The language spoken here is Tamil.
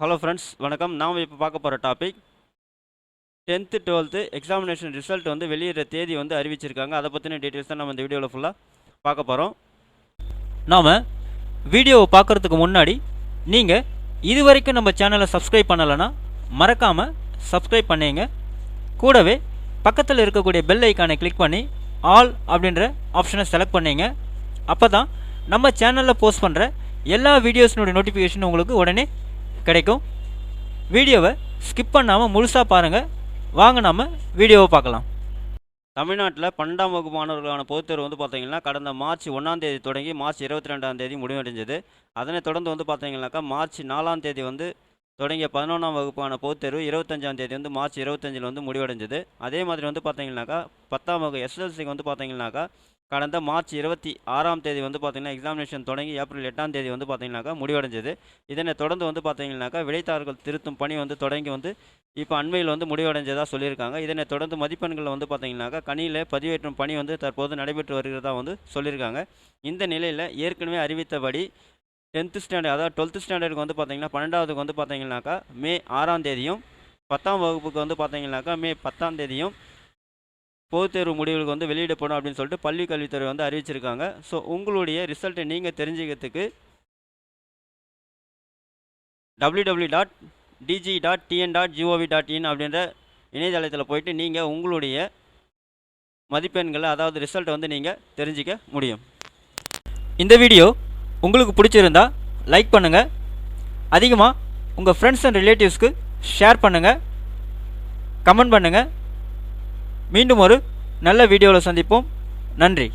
ஹலோ ஃப்ரெண்ட்ஸ், வணக்கம். நாம் இப்போ பார்க்க போகிற topic 10th 12th examination result வந்து வெளியிடுற தேதி வந்து அறிவிச்சிருக்காங்க. அதை பற்றின டீட்டெயில்ஸ் தான் நம்ம இந்த வீடியோவில் ஃபுல்லாக பார்க்க போகிறோம். நாம் வீடியோவை பார்க்குறதுக்கு முன்னாடி நீங்கள் இது வரைக்கும் நம்ம சேனலை சப்ஸ்கிரைப் பண்ணலைன்னா மறக்காமல் சப்ஸ்கிரைப் பண்ணிங்க. கூடவே பக்கத்தில் இருக்கக்கூடிய பெல் ஐக்கானை கிளிக் பண்ணி ஆல் அப்படின்ற ஆப்ஷனை செலக்ட் பண்ணிங்க. அப்போ தான் நம்ம சேனலில் போஸ்ட் பண்ணுற எல்லா வீடியோஸினுடைய நோட்டிஃபிகேஷன் உங்களுக்கு உடனே கிடைக்கும். வீடியோவை ஸ்கிப் பண்ணாமல் முழுசாக பாருங்கள். வாங்க நம்ம வீடியோவை பார்க்கலாம். தமிழ்நாட்டில் 12ஆம் வகுப்பு மாணவர்களுக்கான பொதுத் தேர்வு வந்து பார்த்தீங்கன்னா கடந்த மார்ச் 1ஆம் தேதி தொடங்கி மார்ச் 22ஆம் தேதி முடிவடைஞ்சது. அதனைத் தொடர்ந்து வந்து பார்த்தீங்கன்னாக்கா மார்ச் 4ஆம் தேதி வந்து தொடங்கிய 11ஆம் வகுப்பான பொதுத் தேர்வு 25ஆம் தேதி வந்து மார்ச் 25 வந்து முடிவடைஞ்சது. அதே மாதிரி வந்து பார்த்தீங்கன்னாக்கா 10ஆம் வகுப்பு எஸ்எல்சிக்கு வந்து பார்த்தீங்கன்னாக்கா கடந்த மார்ச் 26ஆம் தேதி வந்து பார்த்தீங்கன்னா எக்ஸாமினேஷன் தொடங்கி ஏப்ரல் 8ஆம் தேதி வந்து பார்த்தீங்கன்னாக்கா முடிவடைஞ்சது. இதனை தொடர்ந்து வந்து பார்த்தீங்கன்னாக்கா விடைத்தாள்கள் திருத்தும் பணி வந்து தொடங்கி வந்து இப்போ அண்மையில் வந்து முடிவடைஞ்சதாக சொல்லியிருக்காங்க. இதனை தொடர்ந்து மதிப்பெண்கள் வந்து பார்த்தீங்கன்னாக்கா கணியில் பதிவேற்றும் பணி வந்து தற்போது நடைபெற்று வருகிறதா வந்து சொல்லியிருக்காங்க. இந்த நிலையில் ஏற்கனவே அறிவித்தபடி 10th ஸ்டாண்டர்ட் அதாவது 12th ஸ்டாண்டர்டுக்கு வந்து பார்த்தீங்கன்னா 12ஆவதுக்கு வந்து பார்த்தீங்கன்னாக்கா மே 6ஆம் தேதியும் 10ஆம் வகுப்புக்கு வந்து பார்த்தீங்கன்னாக்கா மே 10ஆம் தேதியும் பொதுத் தேர்வு முடிவுகளுக்கு வந்து வெளியிடப்படும் அப்படின்னு சொல்லிட்டு பள்ளி கல்வித்துறை வந்து அறிவிச்சிருக்காங்க. ஸோ உங்களுடைய ரிசல்ட்டை நீங்கள் தெரிஞ்சுக்கிறதுக்கு www.dg.tn.gov.in அப்படின்ற இணையதளத்தில் போயிட்டு நீங்கள் உங்களுடைய மதிப்பெண்களை அதாவது ரிசல்ட்டை வந்து நீங்கள் தெரிஞ்சிக்க முடியும். இந்த வீடியோ உங்களுக்கு பிடிச்சிருந்தா லைக் பண்ணுங்கள். அதிகமாக உங்கள் ஃப்ரெண்ட்ஸ் அண்ட் ரிலேட்டிவ்ஸ்க்கு ஷேர் பண்ணுங்கள், கமெண்ட் பண்ணுங்கள். மீண்டும் ஒரு நல்ல வீடியோவில் சந்திப்போம். நன்றி.